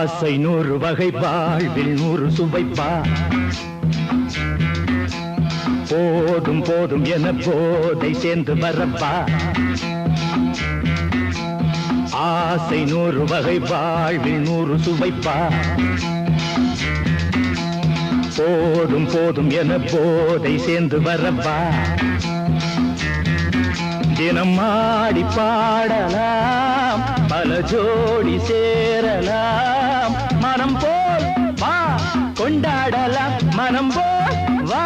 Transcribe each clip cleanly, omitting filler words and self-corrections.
ஆசை 100 வகை வாழ்வில் 100 சுவைப்பா போதும் போதும் என போதை சேர்ந்து வரப்பா ஆசை 100 வகை வாழ்வில் 100 சுவைப்பா போதும் போதும் என போதை சேர்ந்து வரப்பா தினம் ஆடி பாடலாம் பல ஜோடி சேரலாம் மனம் போல் வா கொண்டாடலாம் மனம் போல் வா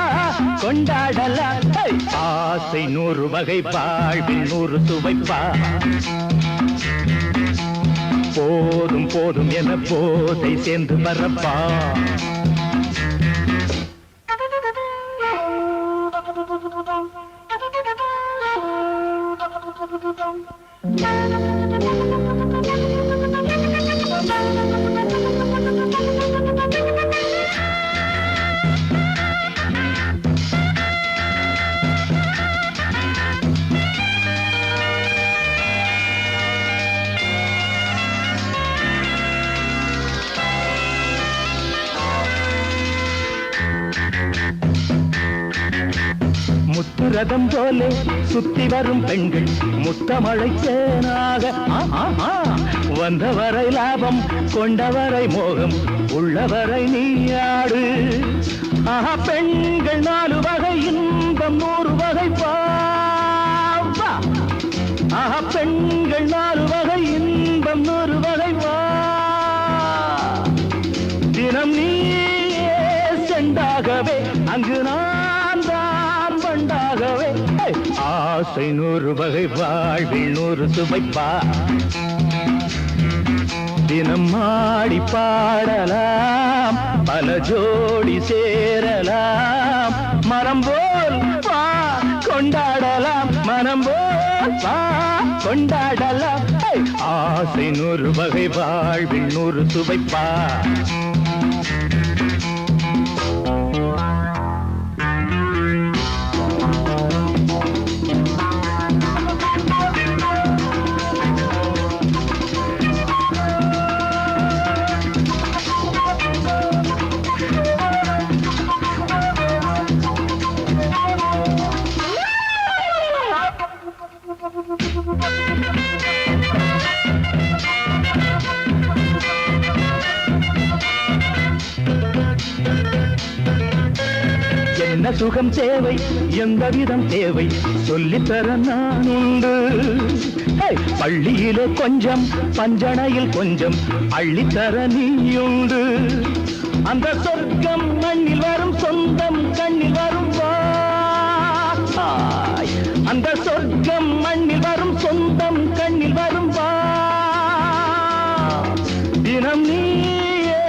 கொண்டாடலாம் ஆசை 100 வகை வாழ்வில் 100 சுவைப்பா போதும் போதும் என போதை சேர்ந்து வரப்பா முத்துரதம் போலே சுத்தி வரும் பெண்கள் முத்தமழை தேனாக வந்தவரை லாபம் கொண்டவரை மோகம் உள்ளவரை நீயாடு பெண்கள் 4 வகை இன்பம் 100 வகை பாவா பெண்கள் 4 வகை இன்பம் 100 வகை வா தினம் நீயே செண்டாகவே அங்கு நான் தான் பண்டாகவே ஆசை 100 வகை வாழ்வில் 100 சுவைப்பா தினம் ஆடி பாடலாம் பல ஜோடி சேரலாம் மனம் போல் வா கொண்டாடலாம் மனம் போல் வா கொண்டாடலாம் ஆசை 100 வகை வாழ்வில் 100 சுவைப்பா என்ன சுகம் தேவை எந்த விதம் தேவை சொல்லித்தர நான் உண்டு பள்ளியிலே கொஞ்சம் பஞ்சணையில் கொஞ்சம் அள்ளித்தர நீயுண்டு அந்த சொர்க்கம் மண்ணில் வரும் சொந்தம் கண்ணில் வரும் அந்த சொர்க்கம் மண்ணில் வரும் சொந்தம் கண்ணில் வரும் தினம் நீயே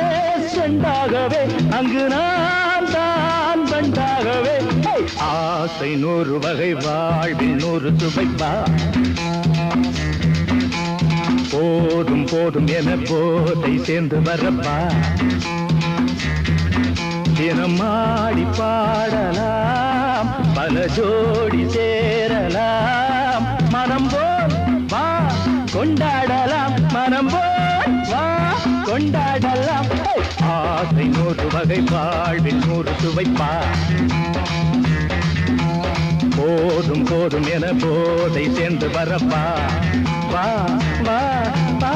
செண்டாகவே அங்கு நான் தான் பண்டாகவே ஆசை 100 வகை வாழ்வில் 100 சுவைப்பா போதும் போதும் என போதை சேர்ந்து வரப்பா தினம் ஆடி பாடலாம் பல ஜோடி சேரலாம் மனம் போல் வா கொண்டாடலாம் மனம் போல் வா கொண்டாடலாம் ஆசை 100 வகை வாழ்வில் 100 சுவைப்பா போதும் போதும் என போதை சேர்ந்து வரப்பா வா வா வா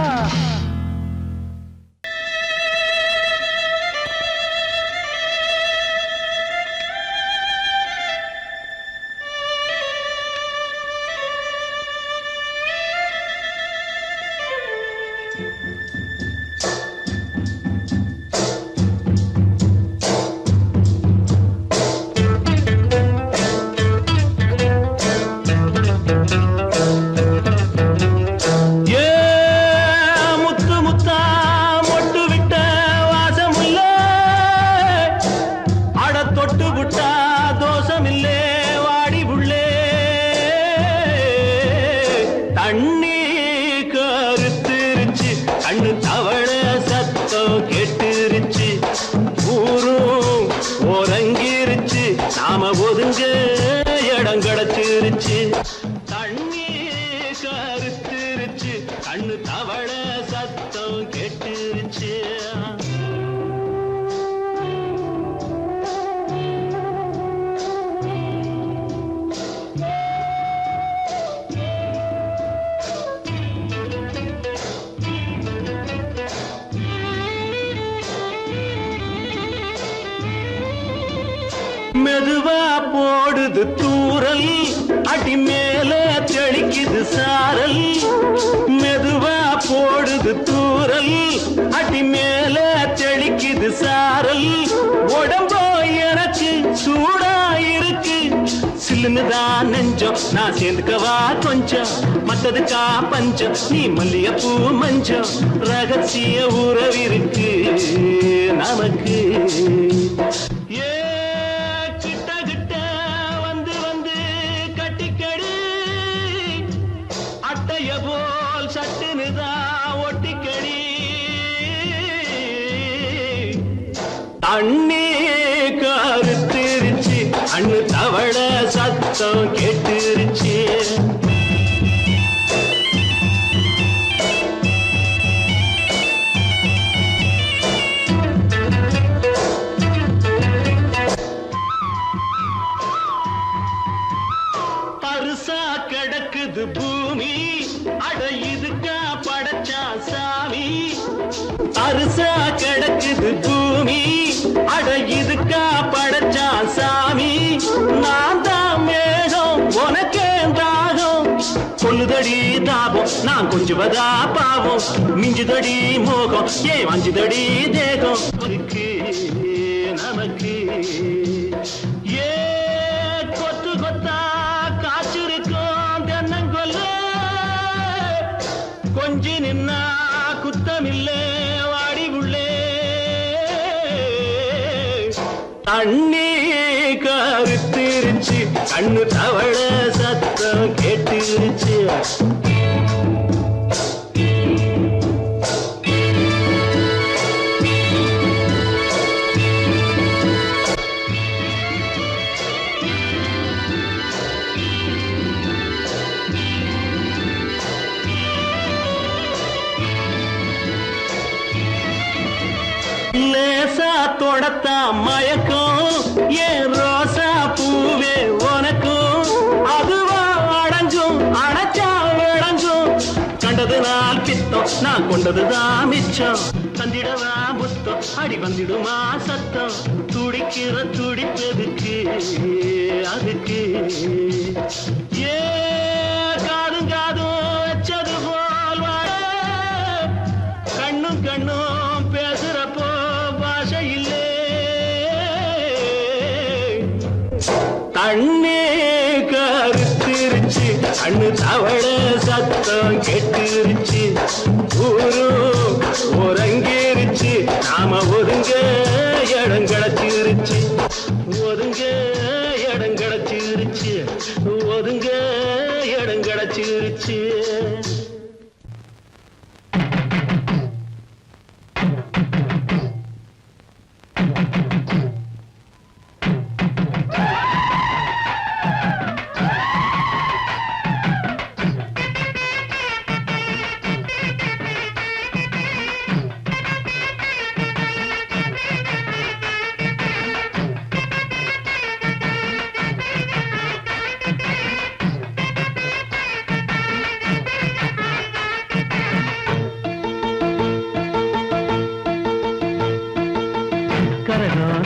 நாம ஒதுங்க இடம் கிடைச்சிருச்சு தண்ணி கருத்துருச்சு கண்ணு தவள சத்தம் கெட்டுருச்சு மெதுவா போடுது தூரல் அடி மேல தெளிக்குது சாரல் மெதுவா போடுது தூரல் அடி மேல தெளிக்குது சாரல் உடம்போ எனக்கு சூடா இருக்கு சில்லுன்னுதான் நெஞ்சம் நான் சேர்ந்துக்கவா கொஞ்சம் மத்ததுக்கா பஞ்சம் நீ மல்லிகைப்பூ மஞ்சம் ரகசிய உறவிருக்கு நமக்கு போல் சட்டுனுதான் ஒட்டிக்கடி தண்ணி கருத்திருச்சு அண்ணு தவள சத்தம் கேட்டுருச்சு பருசா கிடக்குது பூமி அட இதுக்கா படைச்சா சாமி அரிசா கிடக்குது பூமி அட இதுக்கா படைச்சா சாமி நான் தான் மேகம் உனக்கே தாகம் கொல்லுதடி தாபம் நான் கொஞ்சுவதா பாவம் மிஞ்சுதடி மோகம் ஏன் வஞ்சுதடி தேகம் இருக்கு நமக்கு ஏ கொத்து கொத்தா காய்ச்சிருக்கும் தென்னங்கொல்ல கொஞ்சி நின்னா குத்தமில்லே வாடி உள்ளே தண்ணி கருத்திருச்சு கண்ணு தவள சத்தம் கேட்டுருச்சு லேசா தொடத்தா மயக்கும் ஏன் ரோசா பூவே உனக்கும் அதுவா அடைஞ்சும் அடைச்சா விளைஞ்சும் கண்டது நாள் பித்தம் நான் கொண்டதுதான் மிச்சம் தந்திடவா புத்தம் அடி வந்திடுமா சத்தம் துடிக்கிற துடிப்பதுக்கு அதுக்கு ஏ காதும் காதும் வச்சது போல் வாழ கண்ணும் கண்ணும் பேசுறப்போ பாஷை இல்லே தண்ணி கருத்திருச்சு அண்ணு தவள சத்தம் கெட்டுருச்சு ஊரு உறங்கிருச்சு நாம ஒதுங்க இடம் கிடச்சிருச்சு ஒதுங்க இடம் கிடச்சிருச்சு ஒதுங்க இடம் கிடச்சிருச்சு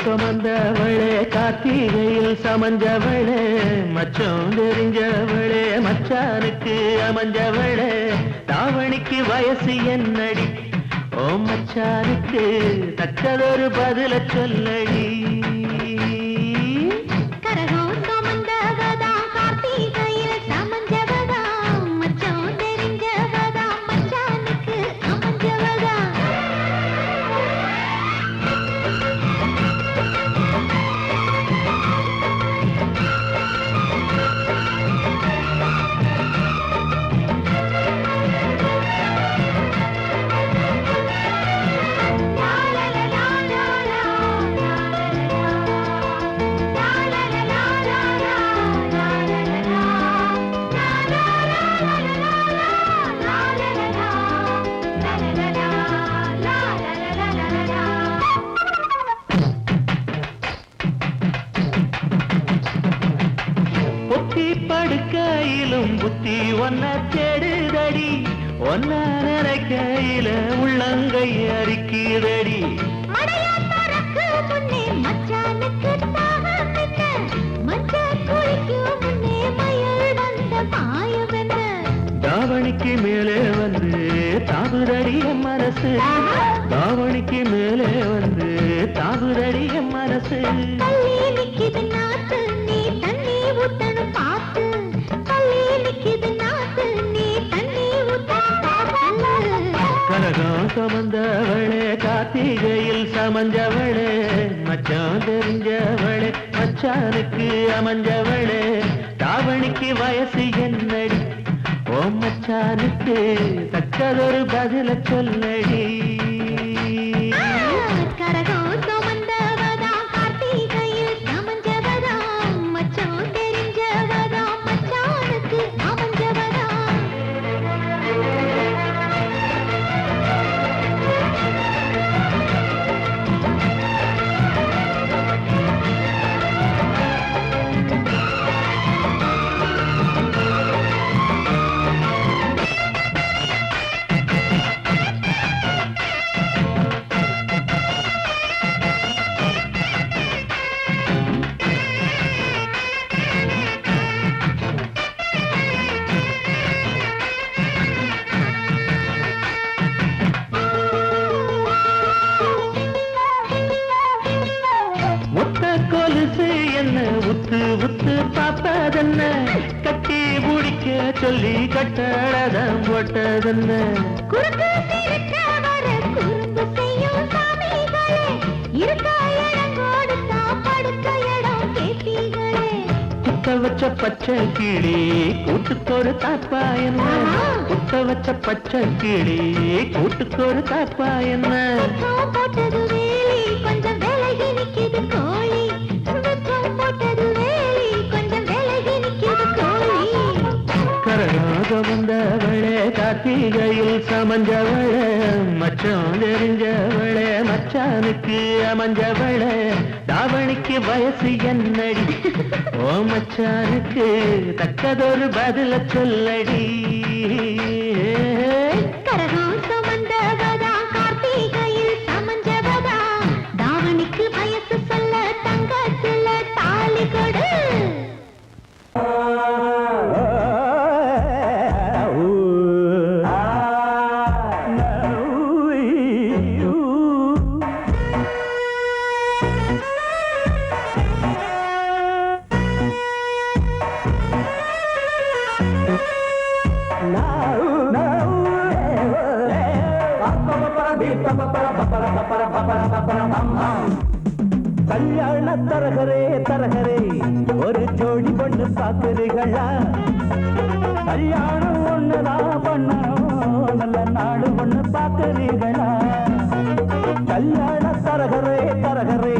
சுமந்தவளே கார்த்திகையில் சமஞ்சவளே மச்சம் தெரிஞ்சவளே மச்சானுக்கு அமைஞ்சவளே தாவணிக்கு வயசு என்னடி ஓ மச்சானுக்கு தக்கதொரு பதில சொல்லடி படுக்கையிலும் புத்தி ஒன்ன தேடுதடி ஒன்ன நினைக்கையில உள்ளங்கை அரிக்குதடி மடையா தரக்கு முன்னே மச்சானுக்கு தாகம் தாவணிக்கு மேலே வந்து தாவுதடிய மனசு தாவணிக்கு மேலே வந்து தாவுதடிய மனசு கனகம் சுமந்தவளே கார்த்திகையில் சமஞ்சவளே மச்சான் தெரிஞ்சவளே மச்சானுக்கு அமைஞ்சவளே தாவணிக்கு வயசு என்னடி ஓ மச்சானுக்கு தக்கதொரு பதில சொல்லடி கரகம் சுமந்தவதா கார்த்திகையில் சமஞ்சவதா மச்சான் தெரிஞ்சவதா மச்சானுக்கு அமைஞ்சவதா என்ன உத்து உத்து பார்ப்பதென்ன கட்டி முடிக்க சொல்லி கட்டழதம் போட்டதென்ன குத்த வச்ச பச்சை கிளி கூட்டுக்கொரு தாப்பா என்ன குத்த வச்ச பச்சை கிளி கூட்டுக்கொரு தாப்பா என்ன போட்டது வேலி கொஞ்சம் விலகி நிக்குது கோழி போட்டது வேலி கொஞ்சம் விலகி நிக்குது கோழி கரகாக வந்தவளே கார்த்திகையில் சமஞ்சவளே மச்சான் தெரிஞ்சவளே மச்சானுக்கு அமைஞ்சவளே தாவணிக்கு வயசு என்னடி ஓ மச்சானுக்கு தக்கதொரு பதில சொல்லடி கரகம் சுமந்தவதா கார்த்திகையில் சமஞ்சவதா தாவணிக்கு வயசு சொல்ல தங்கத்துல தாலி கொடு கல்யாண தரகரே தரகரே ஒரு ஜோடி பொண்ணு பாக்குறீங்களா கல்யாணம் ஒண்ணுதான் பண்ணணும் நல்ல நாடு ஒண்ணு பாக்குறீங்களா கல்யாண தரகரே தரகரே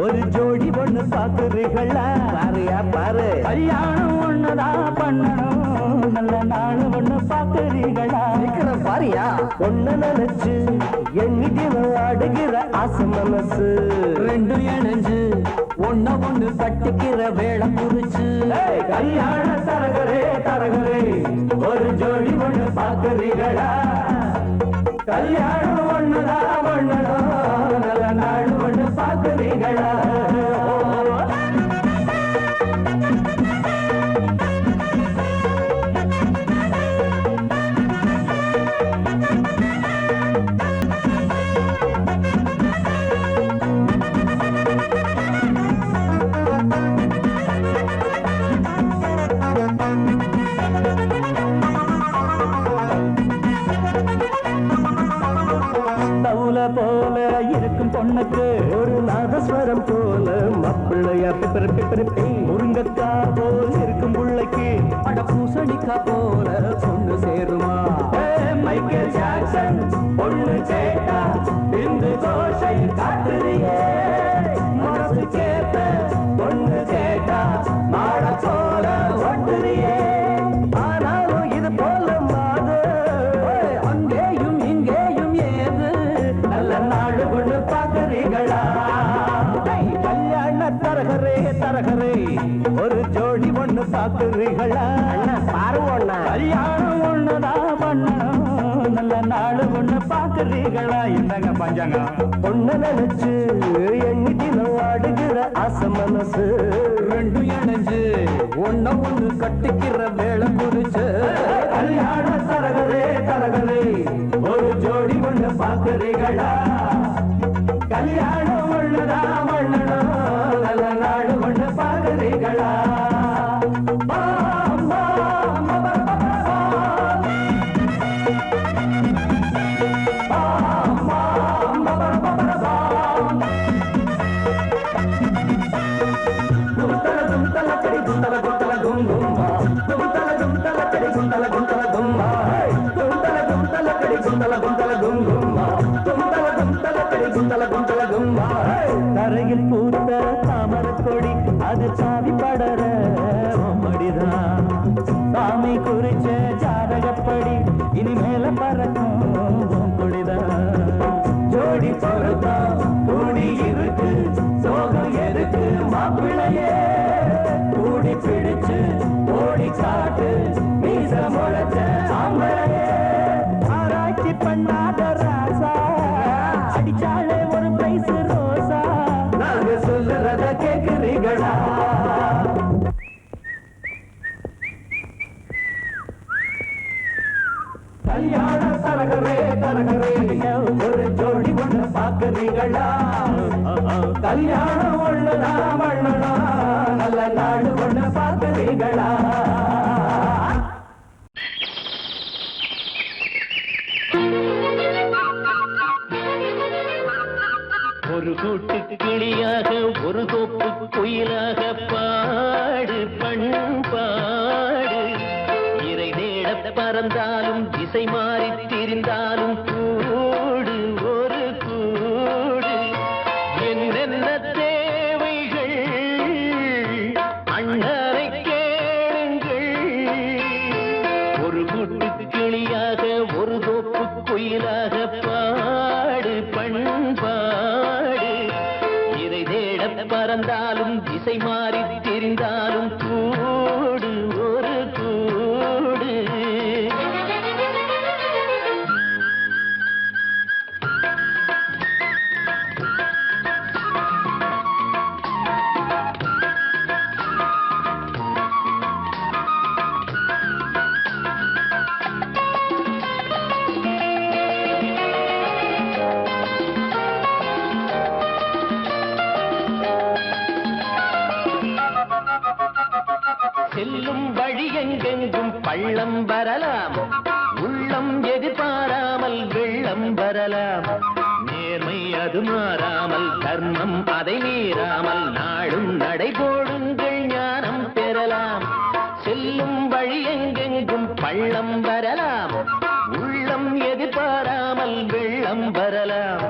ஒரு ஜோடி பொண்ணு பாக்குறீங்களா பாருயா பாரு கல்யாணம் ஒண்ணுதான் பண்ணணும் நல்ல நாடு ஒண்ணு பாக்குறீங்களா பாரியா ஒண்ணு நினைச்சு எண்ணிட்டு அடுகிற ஆசை மனசு ரெண்டு இணைஞ்சு ஒன்ன ஒண்ணு கட்டிக்கிற வேலை குறிச்சு கல்யாண தரகரே தரகரே ஒரு ஜோடி ஒண்ணு பாக்குறீங்களா கல்யாணம் ஒண்ணுதான் ஒண்ணுதோ நல்ல நாடு ஒண்ணு பாக்குறீங்களா போல இருக்கும் பொண்ணுக்கு ஒரு நாதஸ்வரம் போல மப்பிள்ளையா முருங்கக்கா போல் இருக்கும் பிள்ளைக்கு அட பூசணிக்கா போல பொண்ணு சேருமா மைக்கேல் ஜாக்சன் பொண்ணு கேட்டா இந்த கோஷை காட்டுறியே மனசு கேட்ட பொண்ணு கேட்டா மாட போல ஒட்டுறியே ஆனாலும் இது போல மாது அங்கேயும் இங்கேயும் ஏது நல்ல நாடு ஒண்ணு பாக்குறீங்களா கல்யாண தரகரே தரகரே ஒரு ஜோடி ஒண்ணு பாக்குறீங்களா பாரு ஒண்ணா கல்யாணம் ஒண்ணுதான் பண்ணணும் நல்ல நாடு ஒண்ணு பாக்குறீங்களா என்னங்க பஞ்சாங்க பொண்ணு நினைச்சு எண்ணி தினம் ஆடுகிற ஆசை மனசு ரெண்டும் இணைஞ்சு ஒண்ணு கட்டிக்கிற வேலை குறிச்சு கல்யாண தரகரே தரகரே ஒரு ஜோடி ஒண்ணு பாக்குறீங்களா கல்யாணம் ஒண்ணுதா மண்ணனும் நல்ல நாடு ஒண்ணு பாக்குறீங்களா தரையில் பூத்த தாமரக் கொடி அது சாவி படர மடிதான் சாமி குறிச்ச ஜாதகப்படி இனிமேல பறக்கும் கொடிதான் ஜோடி பொறுத்தா கூடி இருக்கு சோகம் எருக்கு மாப்பிள்ளையே கூடி பிடிச்சு ஓடி காட்டு மீச முளைச்ச ஆம்பளையே ஆராய்ச்சி பண்ணாத ராசா அடிச்சாலே ஒரு பிரைஸ் ரோசா நாங்க சொல்லுறத கேக்குறீங்களா கல்யாண தரகரே தரகரே ஒரு ஜோடி ஒண்ணு பாக்குறீங்களா கல்யாணம் ஒண்ணுனா மண்ணனா நல்ல நாடு ஒண்ணு பாக்குறீங்களா ஒரு கூட்டு கிளியாக ஒரு தோப்பு குயிலாக பாடு பண்பாடு இறை தேட பறந்தாலும் திசை மாறி திரிந்தாலும் கூடு ஒரு கூடு என்னென்ன தேவைகள் அண்ணரை கேளுங்கள் ஒரு கூட்டு கிளியாக ஒரு தோப்பு குயிலாக பாடு பண்பாடு இதை தேட பறந்தாலும் திசை மாறி தெரிந்தாலும் கூடு ஒரு கூடு செல்லும் வழி எங்கெங்கும் பள்ளம் வரலாம் உள்ளம் எதிர்பாராமல் வெள்ளம் வரலாம் நேர்மை அது மாறாமல் தர்மம் அதை மீறாமல் நாடும் நடைபோடுங்கள் ஞானம் பெறலாம் செல்லும் வழி எங்கெங்கும் பள்ளம் வரலாம் உள்ளம் எதிர்பாராமல் வெள்ளம் வரலாம்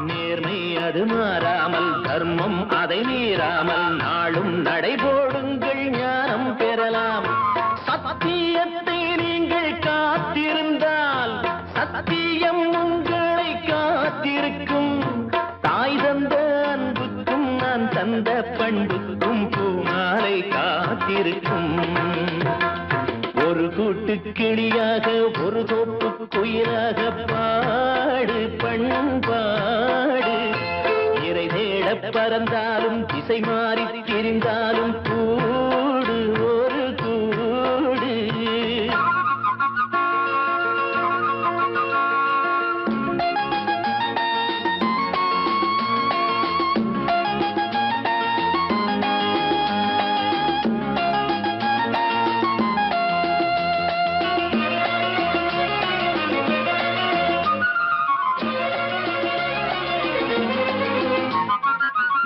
நேர்மை அது மாறாமல் தர்மம் அதை மீறாமல் நாளும் நடைபோடுங்கள் ஞானம் பெறலாம் சத்தியத்தை நீங்கள் காத்திருந்தால் சத்தியம் உங்களை காத்திருக்கும் தாய் தந்த அன்புக்கும் நான் தந்த பண்புக்கும் பூமாலை காத்திருக்கும் ஒரு கூட்டு கிளியாக ஒரு தோப்பு குயிலாக பாடு பண்பாடு இறை தேட பறந்தாலும் திசை மாறி திரிந்தாலும் கூடு ஒரு கூடு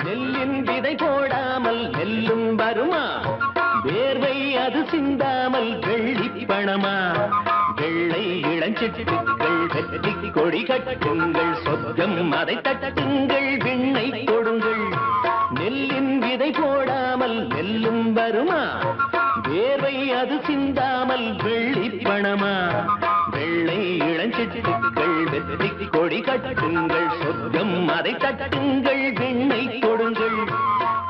நெல்லின் விதை போடாமல் நெல்லும் வருமா வேர்வை அது சிந்தாமல் வெள்ளி பணமா வெள்ளை இளஞ்சிட்டுக்கள் வெற்றி கொடி கட்டுங்கள் சொர்க்கம் அதை தட்டுங்கள் விண்ணை கொடுங்கள் நெல்லின் விதை போடாமல் நெல்லும் வருமா வேர்வை அது சிந்தாமல் வெள்ளி பணமா வெள்ளை இளஞ்சிட்டுக்கள் வெற்றி கொடி கட்டுங்கள் சொர்க்கம் அதை தட்டுங்கள் விண்ணை கொடுங்கள்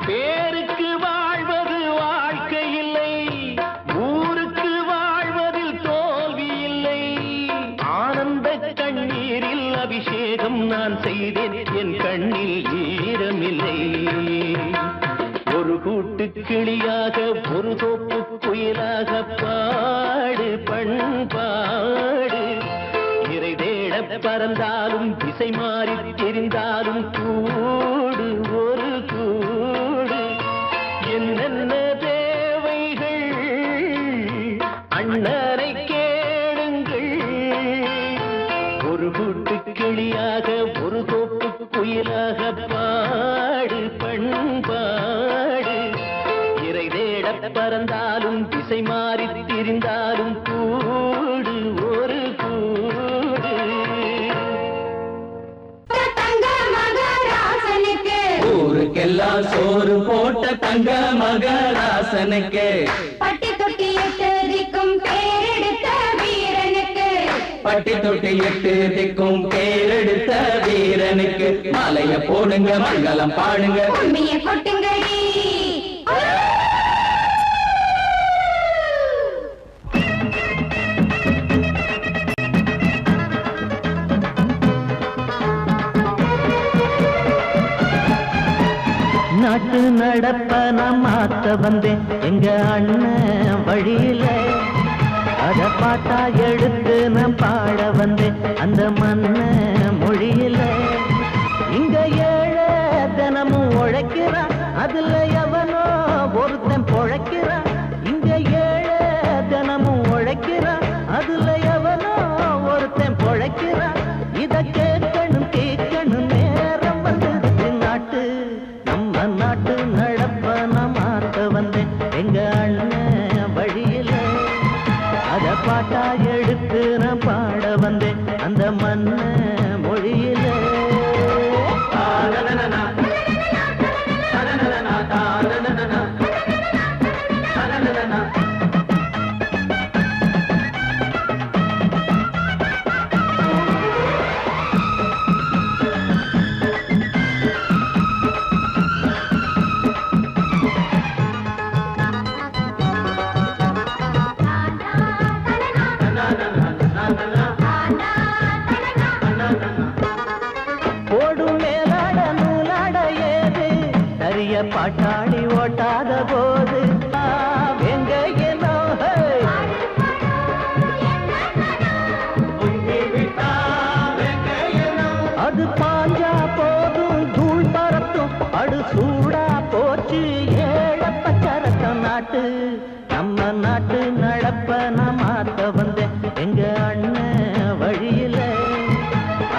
பேருக்கு வாழ்வது வாழ்க்கை இல்லை ஊருக்கு வாழ்வதில் தோல்வி இல்லை ஆனந்த கண்ணீரில் தியாகம் நான் செய்தேன் என் கண்ணில் ஈரமில்லை ஒரு கூட்டு கிளியாக ஒரு தோப்பு குயிலாக பாடு பண்பாடு இறை தேட பறந்தாலும் திசை மாறி தெரிந்தாலும் கூடு ஒரு கூடு என்னென்ன தேவைகள் அண்ணனை கேளுங்கள் ஒரு கூட்டு கிளியாக ஒரு தோப்பு குயிலாக பாடு பண்பாடு இறை தேட பறந்தாலும் திசை மாறி திரிந்தாலும் கூடு ஒரு கூடு ஊருக்கெல்லாம் சோறு போட்ட தங்க மகராசனுக்கு பட்டி தொட்டி எட்டு திக்கும் பேரெடுத்த வீரனுக்கு பட்டி தொட்டி எட்டு திக்கும் பேரெடுத்த வீரனுக்கு மாலைய போடுங்க மங்களம் பாடுங்க உண்மையை கொட்டுங்கடி நாட்டு நடப்ப நான் மாத்த வந்தேன் எங்க அண்ணன் வழியில அத பாட்டா எடுத்து நான் பாட வந்தேன் அந்த மண்ண மொழியில இங்க ஏழை தினமும் உழைக்கிறான் அதுல எவனோ ஒருத்தன் பொழைக்கிறான் இங்க ஏழை தினமும் உழைக்கிறான் அதுல எவனோ ஒருத்தன் பொழைக்கிறான் இத கேட்கணும் கேட்கணும் நேரம் வந்துடுச்சு நாட்டு நம்ம நாட்டு நடப்ப நான் மாத்த வந்தேன் எங்க அண்ணன் வழியில அத பாட்டா எடுத்து நான் பாட வந்தேன் அந்த மண்ண மொழியில ஓடும் மேலாட நூலாட ஏது நிறைய பாட்டாளி ஓட்டாத போது எங்க ஏனோ அது பாஞ்சா போதும் தூள் பறத்தும் அடு சூடா போச்சு ஏழப்பச்சரக்கம் நாட்டு நம்ம நாட்டு நடப்ப நான் மாத்த வந்தேன் எங்க அண்ணன் வழியில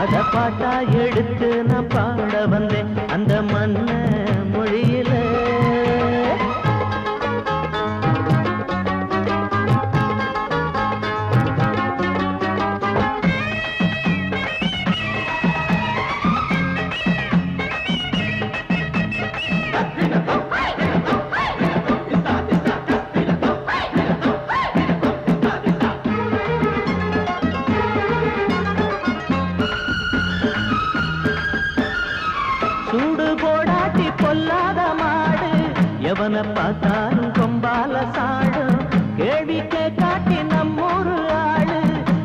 அத பாட்டா எடுத்து நான் பாட வந்தேன் அந்த மண்ண மொழியில சூடு போடாட்டி பொல்லாத மாடு எவனை பார்த்தாலும் கொம்பால சாடும் கேள்விக்கே காட்டி நம்மூரு ஆடு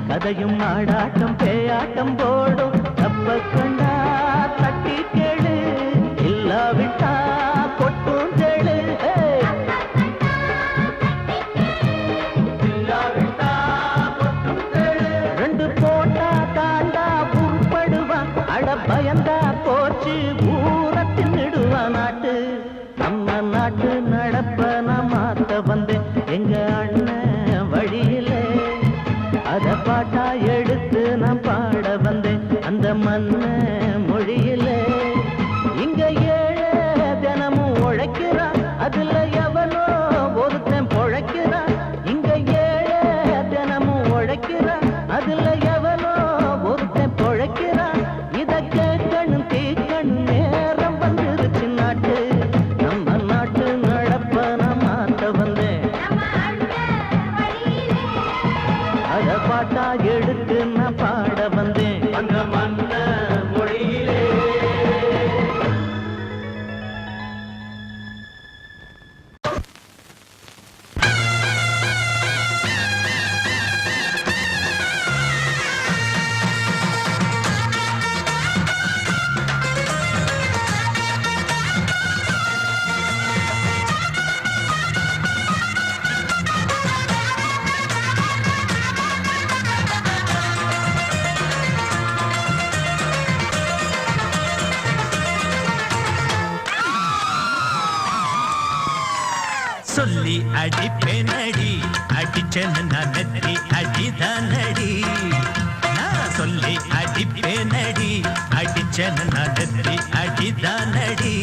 கதையும் ஆடாட்டம் பேயாட்டம் போடும் தப்ப கண்டா தட்டி கேளு இல்லாவிட்டா கொட்டும் கேளு ரெண்டு போட்டா தாண்டா உருப்படுவான் அட பயந்தா போச்சு ஊரத்தின் நெடுவா நாட்டு நம்ம நாட்டு நடப்ப நான் மாத்த வந்தேன் எங்க அண்ணன் வழியில அத பாட்டா எடுத்து நான் பாட வந்தேன் அந்த சொல்லி அடிப்பேனடி அடிச்சேன்னு நான் நெத்தி அடிதானடி நான் சொல்லி அடிப்பேனடி அடிச்சேன்னு நான் நெத்தி அடிதானடி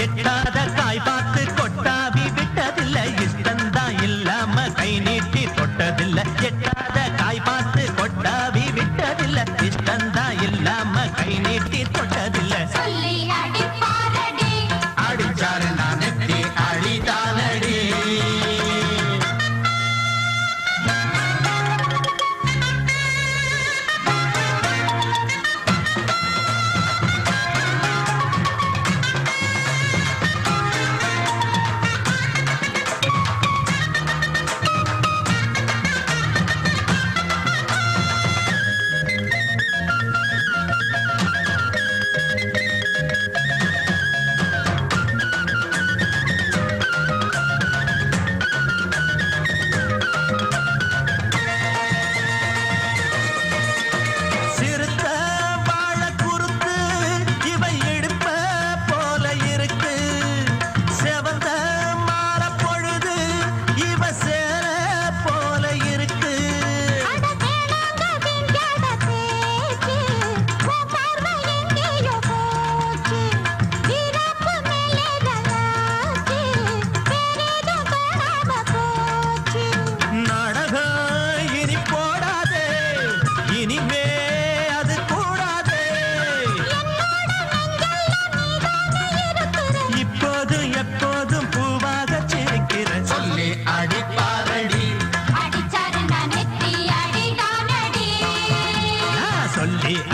எட்டாத காய் பார்த்து கொட்டாவி விட்டதில்லை இஷ்டந்தான் இல்லாம கை நீட்டி தொட்டதில்லை எட்டாத காய் பார்த்து கொட்டாவி விட்டதில்லை இஷ்டந்தான் இல்லாம கை நீட்டி தொட்டதில்லை சொல்லி அடிப்பாரடி அடிச்சாரு நான் நெத்தி அடிதானடி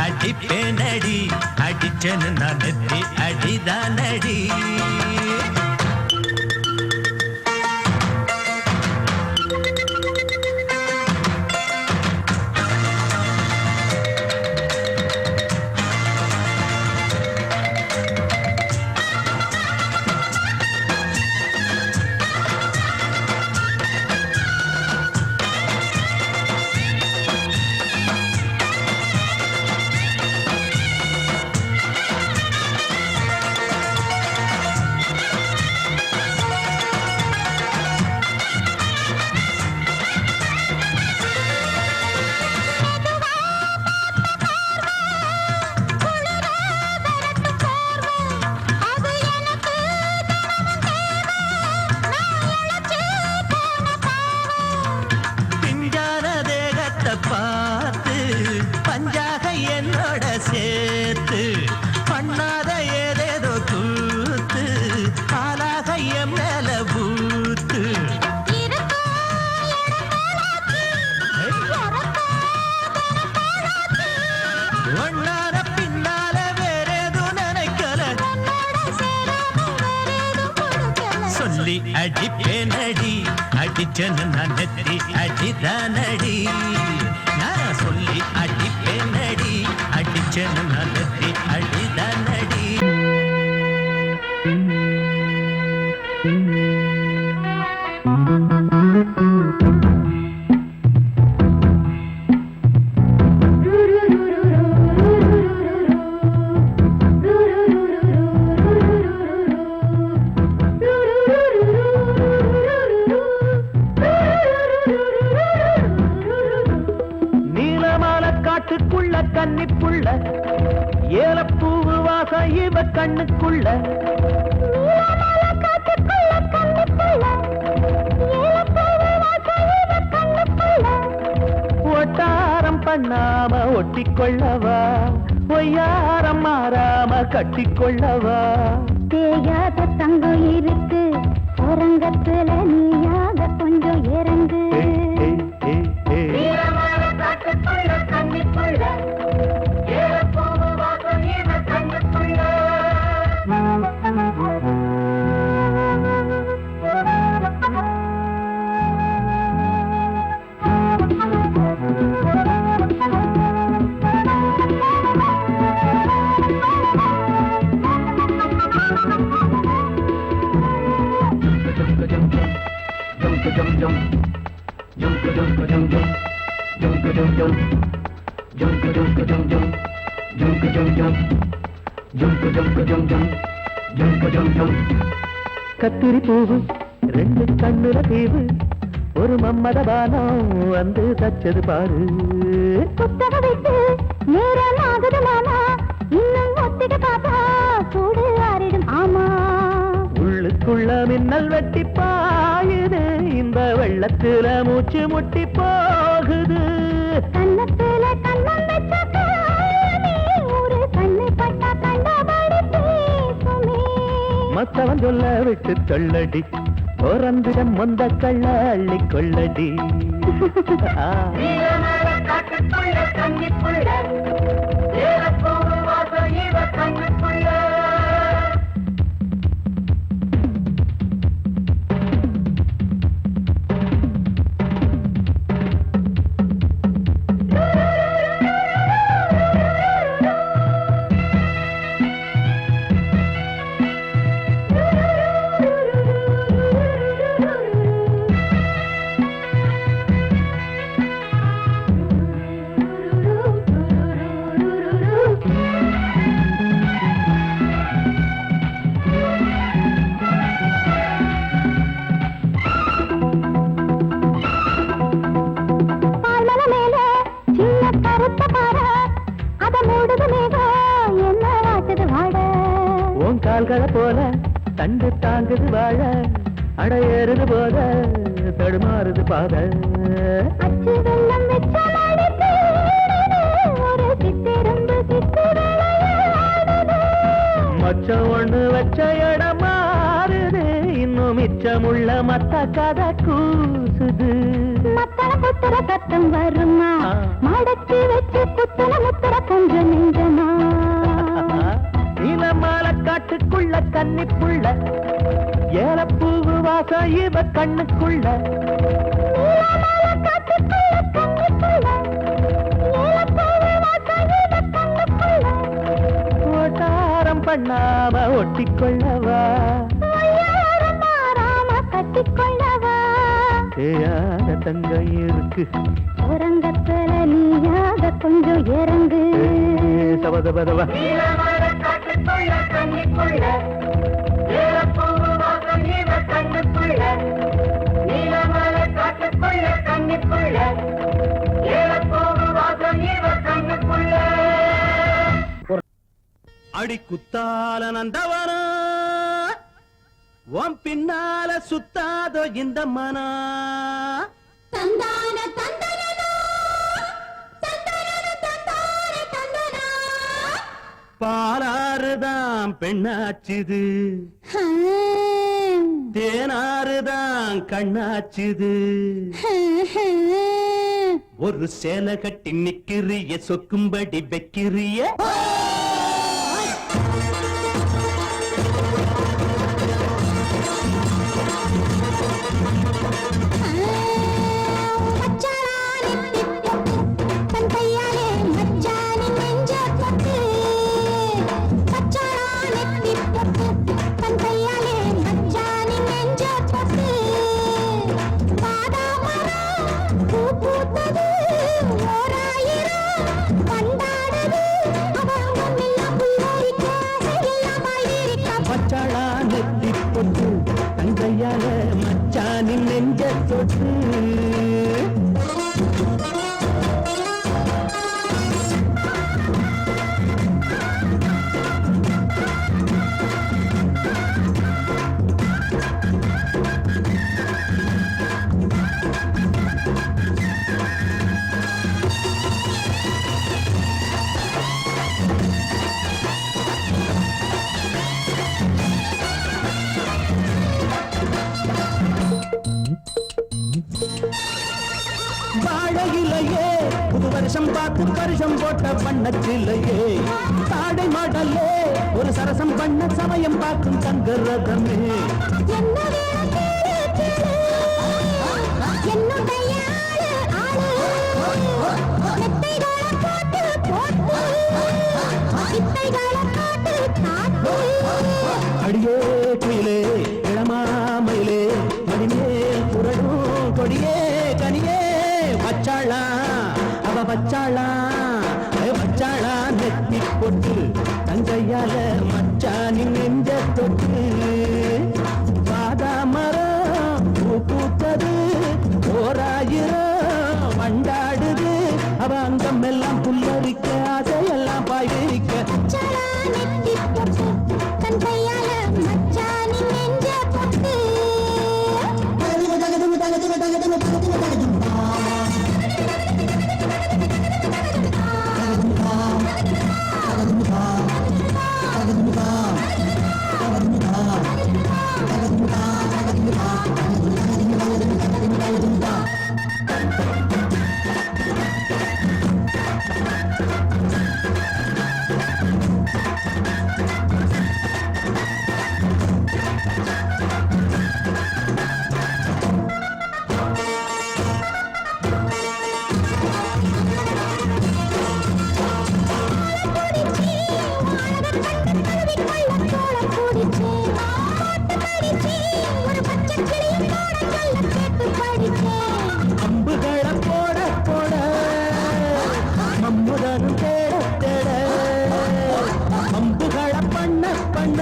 அடிப்பேனடி அடிச்சேன்னு நான் நெத்தி அடிதானடி பார்த்து பஞ்சாக என்னோட சேர்த்து பண்ணாத ஏதேதோ கூத்து ஆளாக என் மேல பூத்து ஒன்னார பின்னால வேறேதும் நினைக்கல சொல்லி அடிப்பேனடி அடிச்சேன்னு நான் நெத்தி அடிதானடி நான் சொல்லி அடிப்பேனடி அடிச்சேன்னு நான் நெத்தி அடிதானடி காட்டுக்குள்ள கன்னிப்புள்ள ஏலப்பூவு வாசம் இவ கண்ணுக்குள்ள ஒட்டாரம் பண்ணாம ஒட்டிக்கொள்ளவா பொய்யாரம் மாறாம கட்டிக்கொள்ளவா தேயாத தங்கம் இருக்கு அரங்கத்துல நீயாக கொஞ்சம் இறங்கு கத்திரி பூவு ரெண்டு கண்ணுல தீவு ஒரு மம்மதபானம் வந்து தச்சது பாரு. புத்தக விட்டு நேரம் ஆகுது மாமா, இன்னும் ஒத்திக பாப்பா சூடு ஆறிடும் ஆமா. உள்ளுக்குள்ள மின்னல் வெட்டி பாயுது, இந்த வெள்ளத்துல மூச்சு முட்டி போகுது. கண்ணத்துல கண்ணம் வச்சாக்க ஒரு கண்ணு பட்டா கண்டபடி பேசுமே. மத்தவன் சொல்ல விட்டு தள்ளடி, பிறந்திடம் மொந்த கள்ள அள்ளி கொள்ளடி. கால்களை போல தண்டு தாங்குது வாழ, அடையேறுது போத தடுமாறுது பாத. அச்சு வெள்ளம் வெச்ச மாடிக்கு ஒரு சித்திரம்பு சித்திரளையாடுது. மச்சம் ஒண்ணு வச்ச இடம் மாறுது, இன்னும் மிச்சமுள்ள மத்த கதை கூசுது. மத்தன புத்திர சத்தம் வருமா, மடக்கி வச்சு புத்தன முத்திர கொஞ்சம் நெஞ்சமா. நீலமால காட்டுக்குள்ள கன்னிப்புள்ள ஏலப்பூவு வாசம் இவ கண்ணுக்குள்ள. ஓட்டாரம் பண்ணாம ஒட்டிக்கொள்ளவா, கட்டிக்கொள்ளவா. தேயாத தங்கம் இருக்கு உறங்கத்துல நீயாக கொஞ்சம் இறங்கு. சபதபதவா அடி குத்தால நந்தவனா, உன் பின்னால சுத்தாதோ இந்த மனா. தந்தான தந்தனா தந்தன தந்தான தந்தனா. பாலாறுதான் பெண்ணாச்சுது, தேனாறுதான் கண்ணாச்சுது. ஒரு சேலை கட்டி நிக்கிறிய, சொக்கும்படி வைக்கிறிய. தங்கையால மச்சானின் நெஞ்ச தொட்டு. வாழையிலையே புது வருஷம் பார்த்து வருஷம் போட்ட வண்ணச்சிலையே, தாடை மாடலே ஒரு சரசம் பண்ண சமயம் பார்க்கும் தங்க ரதமே. அடியே குயிலே இளமாமயிலே, மடிமேல் புரடும் கொடியே கனியே. வச்சாளா அவ வச்சாளா, வச்சாளா நெத்தி போட்டு தங்கையால மச்சானின் நெஞ்ச தொட்டு. பாதாமரம் பூத்தது ஓராயிரம் வண்டாடுது அவ அங்கம் எல்லாம் புல்லரிக்க ஆசையெல்லாம் பாய் விரிக்க மச்சானா நெத்தி பொட்டு தன் கையால மச்சானின் நெஞ்ச பொட்டு அம்புகளை போட போட மம்முதனும் தேட தேட அம்புகளை பண்ண பண்ண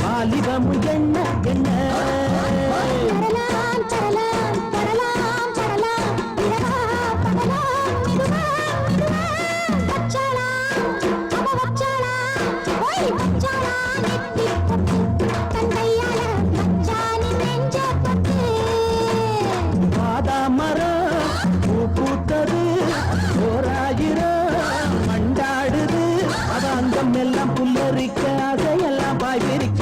வாலிபமும் என்ன என்ன மரம் பூ பூத்தது ஓராயிரம் மண்டாடுது அவ அங்கம் எல்லாம் புல்லரிக்க ஆசையெல்லாம் பாய் விரிக்க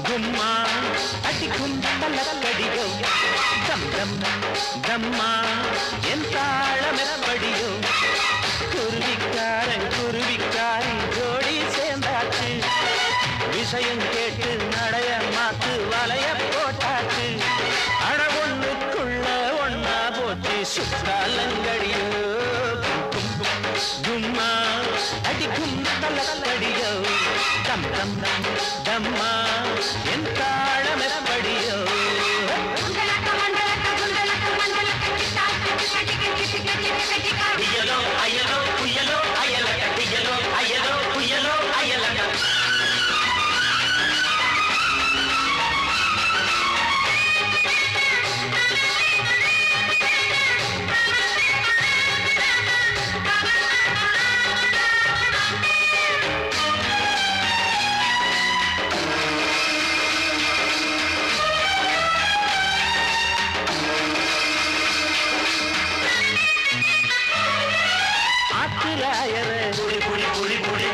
கும்மா அடிக்கும் தலக்கடியோ தம் தம் தம்மா என் தாளம் எப்படியோ குருவிக்காரி ஜோடி சேர்ந்தாச்சு விஷயம் கேட்டு நடைய மாத்து வலைய போட்டாச்சு அட ஒண்ணுக்குள்ள ஒன்னா போச்சு சுத்தாலங்கடியோ கும்மா அடிக்கும் தலக்கடியோ தம் தம் தம்மா என் தாளம் எப்படியோ புயலோ அயலோ புயலோ அயலக புயலோ அயலோ புயலோ அயலக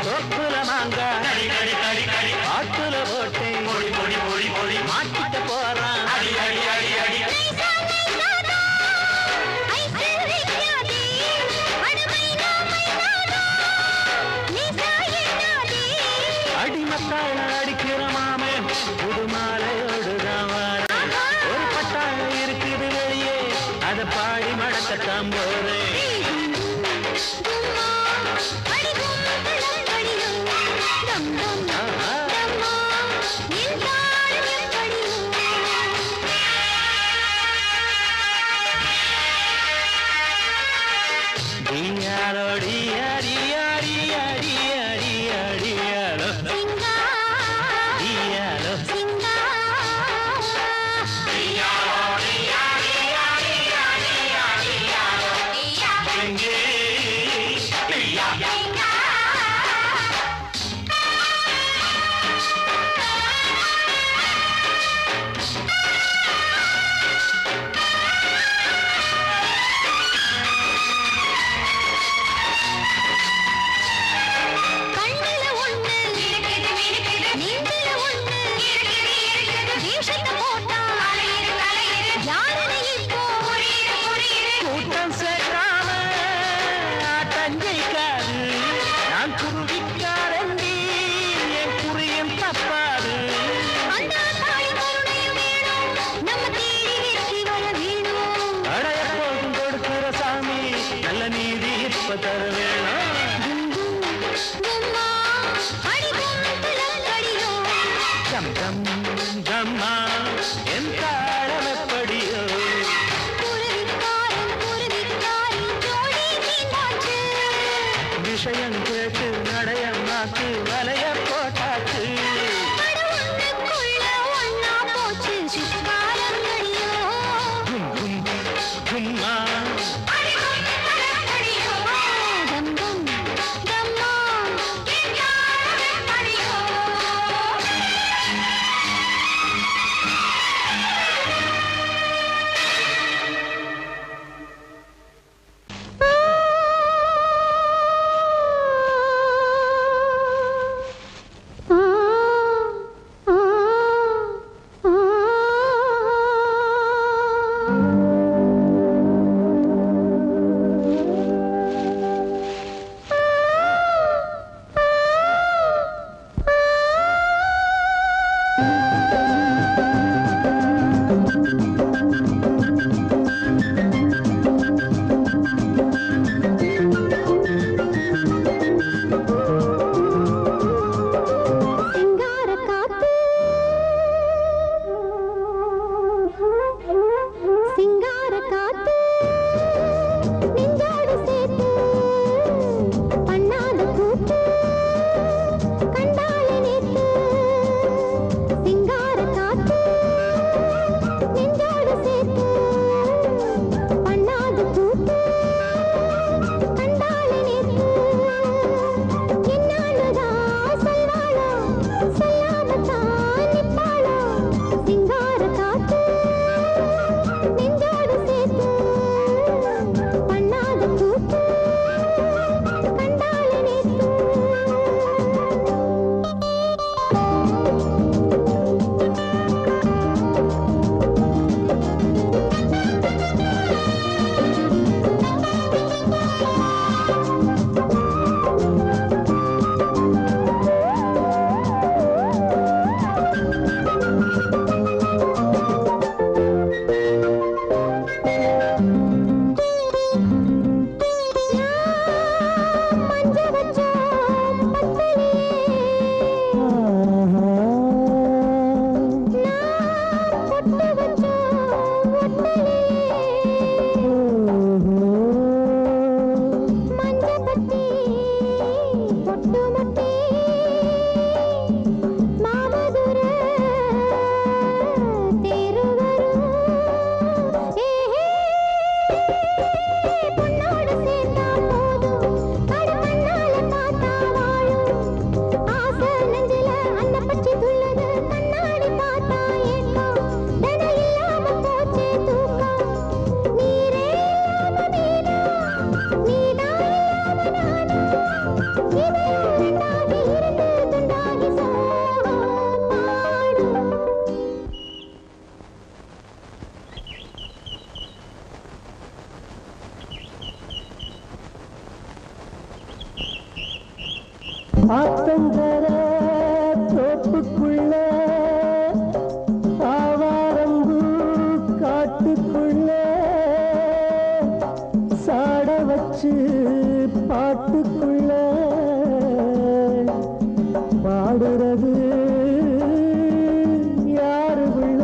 தோப்புல மாங்கா ஆட்டுல போட்டு மாட்டிட்ட போறான் அடிமத்தாள் அடிக்கிற மாமே புது மாலையோடுதான் ஒரு பட்டாள இருக்குது வெளியே அதை பாடி மடக்கத்தான் போறேன் விஷயம் கேட்டு நடைய மாத்தி வலைய போட்டாச்சு கும்மா ஆத்தங்கர தோப்புக்குள்ள ஆவாரம்பு காட்டுக்குள்ள சாட வச்சு பாட்டுக்குள்ள பாடுறது யாரு உள்ள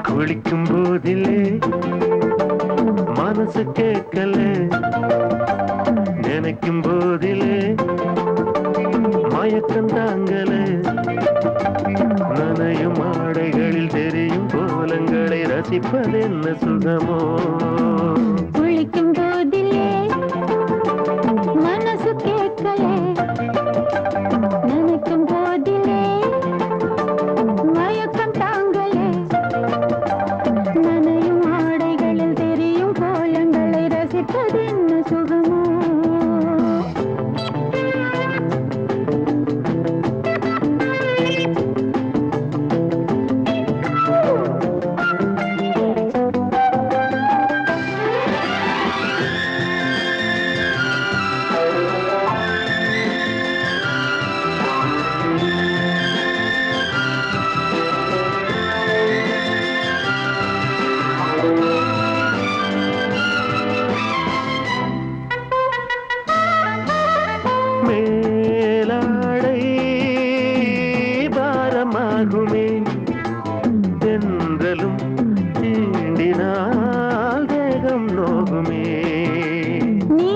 குளிக்கும் போதிலே மனசு கேட்கல, நினைக்கும் போதிலே மயக்கம் தாங்கல, நனையும் ஆடைகளில் தெரியும் கோலங்களை ரசிப்பது என்ன சுகமோ. குளிக்கும் போதிலே மனசு கேட்கல, நினைக்கும் போதிலே மயக்கம் தாங்கல, நனையும் ஆடைகளில் தெரியும் கோலங்களை ரசிப்பது என்ன சுகமோ. மேலாடை பாரமாகுமே, தென்றலும் தீண்டினால் தேகம் நோகுமே. நீ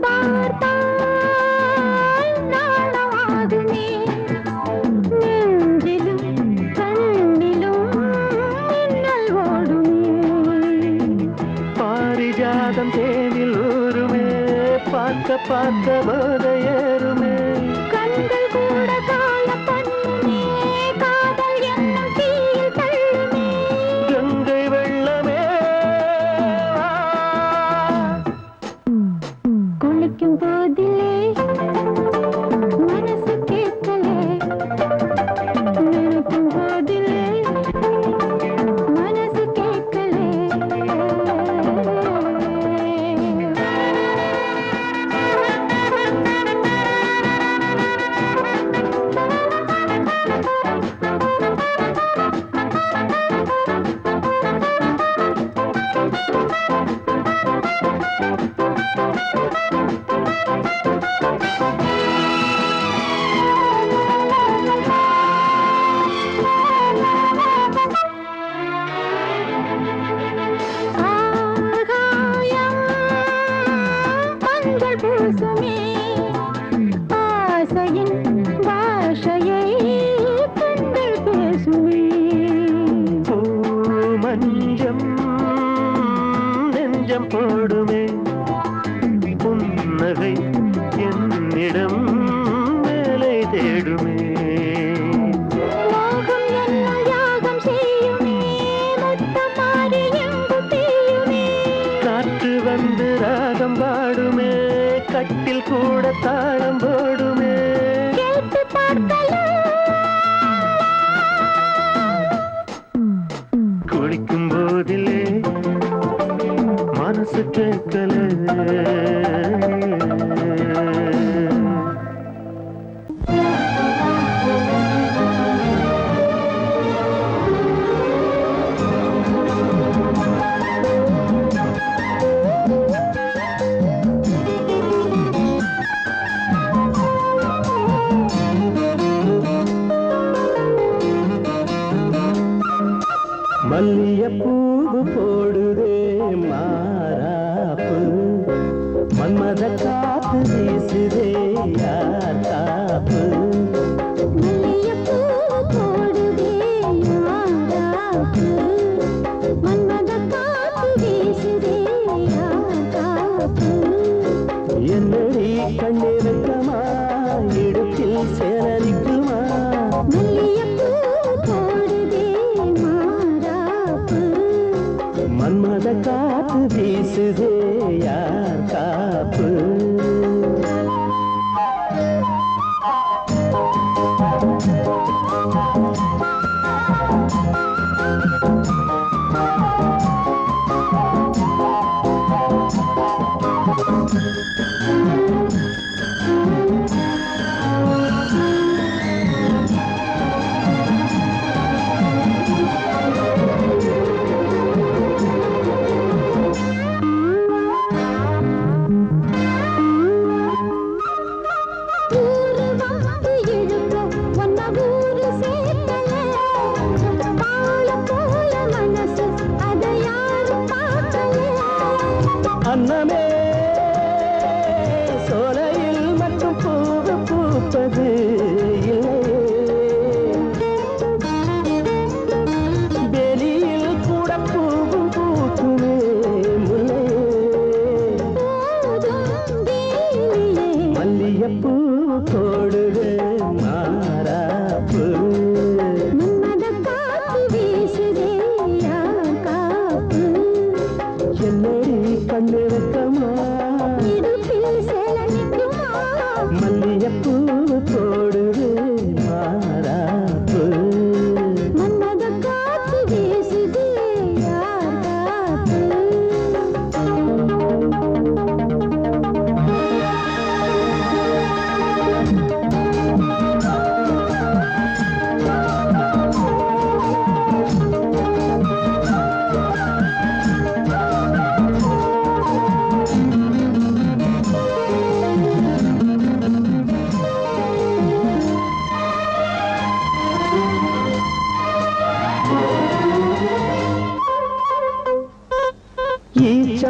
பார்த்தால் நாணமாகுமே, நெஞ்சிலும் கண்ணிலும் மின்னல் ஓடுமே. பாரிஜாதம் தேனில் ஊருமே, பார்க்க பார்க்க போதையேறுமே. கண்கள் கூட காண பண்ணுமே, காதல் என்னும் தீயில் தள்ளுமே. கங்கை வெள்ளமே வா. குளிக்கும் போதிலே மனசு கேட்கலே, நினைக்கும் போதிலே மனசு கேட்கலே. ஆகாயம் மஞ்சள் பூசுமே, ஆசையின் பாஷையை கண்கள் பேசுமே. பூ மஞ்சம் நெஞ்சம் போடுமே, புன்னகை என்னிடம் மேலே தேடுமே. மோகம் என்னும் யாகம் செய்யுமே, முத்தம் மாறி எங்கு தீயுமே. காற்று வந்து ராகம் பாடுமே, கட்டில் கூட தாளம் போடுமே. கேட்டு பார்க்கலாம். குளிக்கும் போதிலே மனசு கேட்கல. மல்லியப்பூவு போடுதே மாறாப்பு, மன்மத காத்து வீசுதே யார் காப்பு. மல்லிகைப்பூ போடுதே யாராப்பு, மன்மத காத்து வீசுதே யார் காப்பு. என்னடி கண்ணிருக்கமா, இடுப்பில் சேலரிக்குமா. மல்லிகைப்பூ போடுதே மாறாப்பு, மன்மத காத்து வீசுதே யார் காப்பு.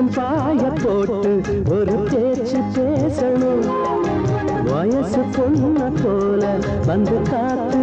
கொஞ்சம் பாய போட்டு ஒரு பேச்சு பேசணும் வயசு பொண்ண போல வந்து காத்து